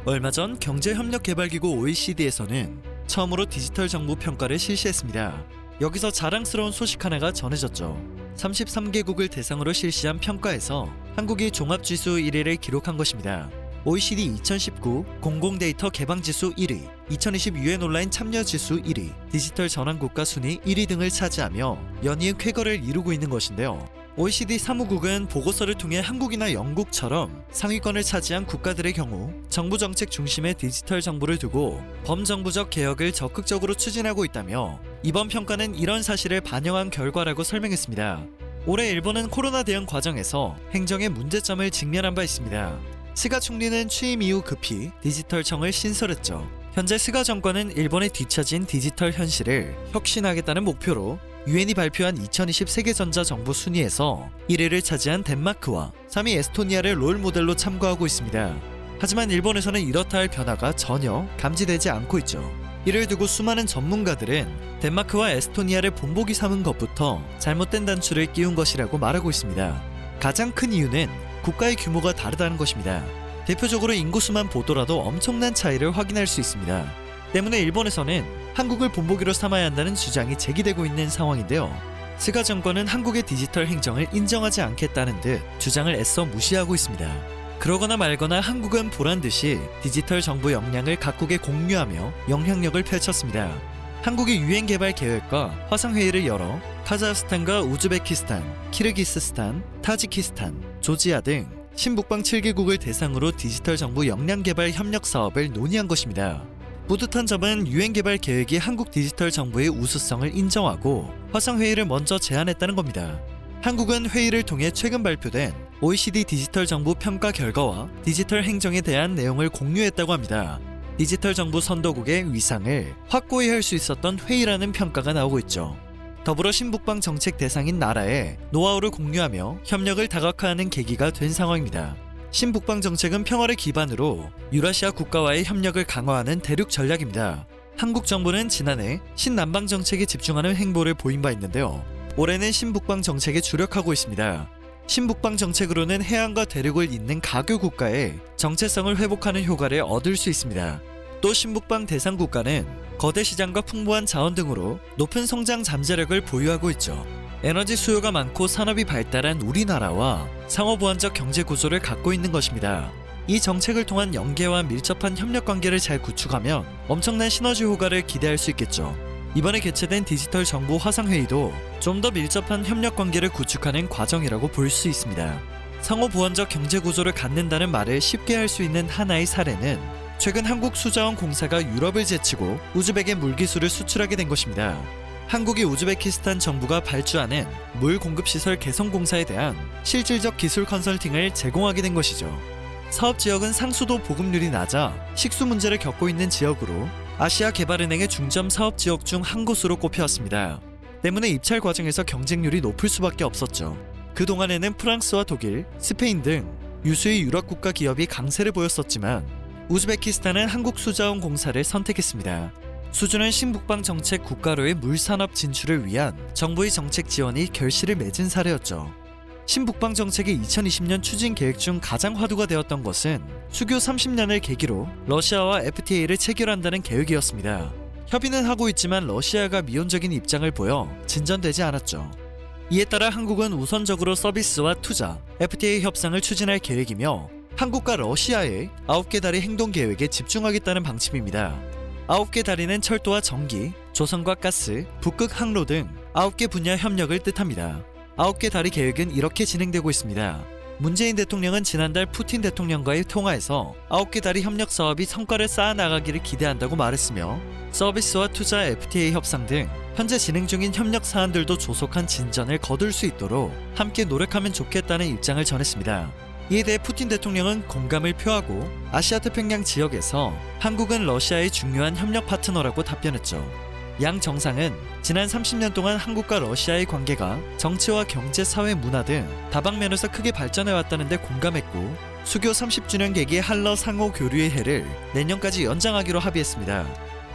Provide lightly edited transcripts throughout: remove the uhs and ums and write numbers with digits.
얼마 전 경제협력개발기구 OECD에서는 처음으로 디지털 정부 평가를 실시했습니다. 여기서 자랑스러운 소식 하나가 전해졌죠. 33개국을 대상으로 실시한 평가에서 한국이 종합지수 1위를 기록한 것입니다. OECD 2019 공공데이터 개방지수 1위, 2020 UN 온라인 참여지수 1위, 디지털 전환국가 순위 1위 등을 차지하며 연이은 쾌거를 이루고 있는 것인데요. OECD 사무국은 보고서를 통해 한국이나 영국처럼 상위권을 차지한 국가들의 경우 정부 정책 중심의 디지털 정부를 두고 범정부적 개혁을 적극적으로 추진하고 있다며 이번 평가는 이런 사실을 반영한 결과라고 설명했습니다. 올해 일본은 코로나 대응 과정에서 행정의 문제점을 직면한 바 있습니다. 스가 총리는 취임 이후 급히 디지털청을 신설했죠. 현재 스가 정권은 일본에 뒤처진 디지털 현실을 혁신하겠다는 목표로 유엔이 발표한 2020 세계전자정부 순위에서 1위를 차지한 덴마크와 3위 에스토니아를 롤모델로 참고하고 있습니다. 하지만 일본에서는 이렇다 할 변화가 전혀 감지되지 않고 있죠. 이를 두고 수많은 전문가들은 덴마크와 에스토니아를 본보기 삼은 것부터 잘못된 단추를 끼운 것이라고 말하고 있습니다. 가장 큰 이유는 국가의 규모가 다르다는 것입니다. 대표적으로 인구수만 보더라도 엄청난 차이를 확인할 수 있습니다. 때문에 일본에서는 한국을 본보기로 삼아야 한다는 주장이 제기되고 있는 상황인데요. 스가 정권은 한국의 디지털 행정을 인정하지 않겠다는 듯 주장을 애써 무시하고 있습니다. 그러거나 말거나 한국은 보란듯이 디지털 정부 역량을 각국에 공유하며 영향력을 펼쳤습니다. 한국이 유엔 개발 계획과 화상회의를 열어 카자흐스탄과 우즈베키스탄, 키르기스스탄, 타지키스탄, 조지아 등 신북방 7개국을 대상으로 디지털 정부 역량 개발 협력 사업을 논의한 것입니다. 뿌듯한 점은 유엔 개발 계획이 한국 디지털 정부의 우수성을 인정하고 화상회의를 먼저 제안했다는 겁니다. 한국은 회의를 통해 최근 발표된 OECD 디지털 정부 평가 결과와 디지털 행정에 대한 내용을 공유했다고 합니다. 디지털 정부 선도국의 위상을 확고히 할 수 있었던 회의라는 평가가 나오고 있죠. 더불어 신북방 정책 대상인 나라에 노하우를 공유하며 협력을 다각화하는 계기가 된 상황입니다. 신북방 정책은 평화를 기반으로 유라시아 국가와의 협력을 강화하는 대륙 전략입니다. 한국 정부는 지난해 신남방 정책에 집중하는 행보를 보인 바 있는데요. 올해는 신북방 정책에 주력하고 있습니다. 신북방 정책으로는 해안과 대륙을 잇는 가교 국가의 정체성을 회복하는 효과를 얻을 수 있습니다. 또 신북방 대상 국가는 거대 시장과 풍부한 자원 등으로 높은 성장 잠재력을 보유하고 있죠. 에너지 수요가 많고 산업이 발달한 우리나라와 상호보완적 경제 구조를 갖고 있는 것입니다. 이 정책을 통한 연계와 밀접한 협력 관계를 잘 구축하면 엄청난 시너지 효과를 기대할 수 있겠죠. 이번에 개최된 디지털 정부 화상회의도 좀 더 밀접한 협력 관계를 구축하는 과정이라고 볼 수 있습니다. 상호보완적 경제 구조를 갖는다는 말을 쉽게 할 수 있는 하나의 사례는 최근 한국수자원공사가 유럽을 제치고 우즈벡에 물기술을 수출하게 된 것입니다. 한국이 우즈베키스탄 정부가 발주하는 물 공급시설 개선공사에 대한 실질적 기술 컨설팅을 제공하게 된 것이죠. 사업 지역은 상수도 보급률이 낮아 식수 문제를 겪고 있는 지역으로 아시아개발은행의 중점 사업 지역 중 한 곳으로 꼽혀왔습니다. 때문에 입찰 과정에서 경쟁률이 높을 수밖에 없었죠. 그동안에는 프랑스와 독일, 스페인 등 유수의 유럽 국가 기업이 강세를 보였었지만 우즈베키스탄은 한국수자원공사를 선택했습니다. 수주는 신북방 정책 국가로의 물산업 진출을 위한 정부의 정책 지원이 결실을 맺은 사례였죠. 신북방 정책의 2020년 추진 계획 중 가장 화두가 되었던 것은 수교 30년을 계기로 러시아와 FTA를 체결한다는 계획이었습니다. 협의는 하고 있지만 러시아가 미온적인 입장을 보여 진전되지 않았죠. 이에 따라 한국은 우선적으로 서비스와 투자, FTA 협상을 추진할 계획이며 한국과 러시아의 9개 다리 행동 계획에 집중하겠다는 방침입니다. 9개 다리는 철도와 전기, 조선과 가스, 북극 항로 등 9개 분야 협력을 뜻합니다. 9개 다리 계획은 이렇게 진행되고 있습니다. 문재인 대통령은 지난달 푸틴 대통령과의 통화에서 9개 다리 협력 사업이 성과를 쌓아나가기를 기대한다고 말했으며 서비스와 투자 FTA 협상 등 현재 진행 중인 협력 사안들도 조속한 진전을 거둘 수 있도록 함께 노력하면 좋겠다는 입장을 전했습니다. 이에 대해 푸틴 대통령은 공감을 표하고 아시아태평양 지역에서 한국은 러시아의 중요한 협력 파트너라고 답변했죠. 양 정상은 지난 30년 동안 한국과 러시아의 관계가 정치와 경제, 사회, 문화 등 다방면에서 크게 발전해왔다는 데 공감했고 수교 30주년 계기의 한러 상호교류의 해를 내년까지 연장하기로 합의했습니다.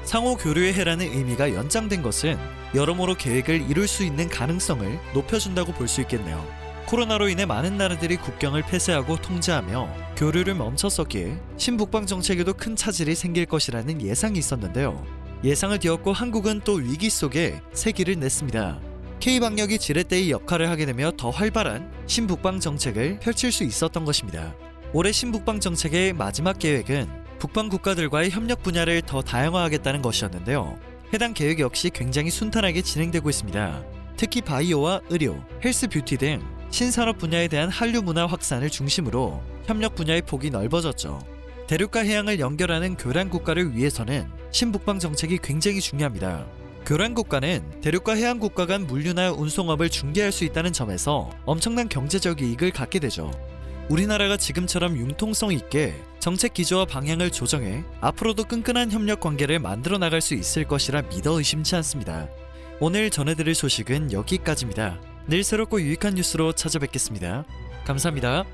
상호교류의 해라는 의미가 연장된 것은 여러모로 계획을 이룰 수 있는 가능성을 높여준다고 볼 수 있겠네요. 코로나로 인해 많은 나라들이 국경을 폐쇄하고 통제하며 교류를 멈췄었기에 신북방 정책에도 큰 차질이 생길 것이라는 예상이 있었는데요. 예상을 뒤엎고 한국은 또 위기 속에 새기를 냈습니다. K방역이 지렛대의 역할을 하게 되며 더 활발한 신북방 정책을 펼칠 수 있었던 것입니다. 올해 신북방 정책의 마지막 계획은 북방 국가들과의 협력 분야를 더 다양화하겠다는 것이었는데요. 해당 계획 역시 굉장히 순탄하게 진행되고 있습니다. 특히 바이오와 의료, 헬스 뷰티 등 신산업 분야에 대한 한류 문화 확산을 중심으로 협력 분야의 폭이 넓어졌죠. 대륙과 해양을 연결하는 교란 국가를 위해서는 신북방 정책이 굉장히 중요합니다. 교란 국가는 대륙과 해양 국가 간 물류나 운송업을 중개할 수 있다는 점에서 엄청난 경제적 이익을 갖게 되죠. 우리나라가 지금처럼 융통성 있게 정책 기조와 방향을 조정해 앞으로도 끈끈한 협력 관계를 만들어 나갈 수 있을 것이라 믿어 의심치 않습니다. 오늘 전해드릴 소식은 여기까지입니다. 내일 새롭고 유익한 뉴스로 찾아뵙겠습니다. 감사합니다.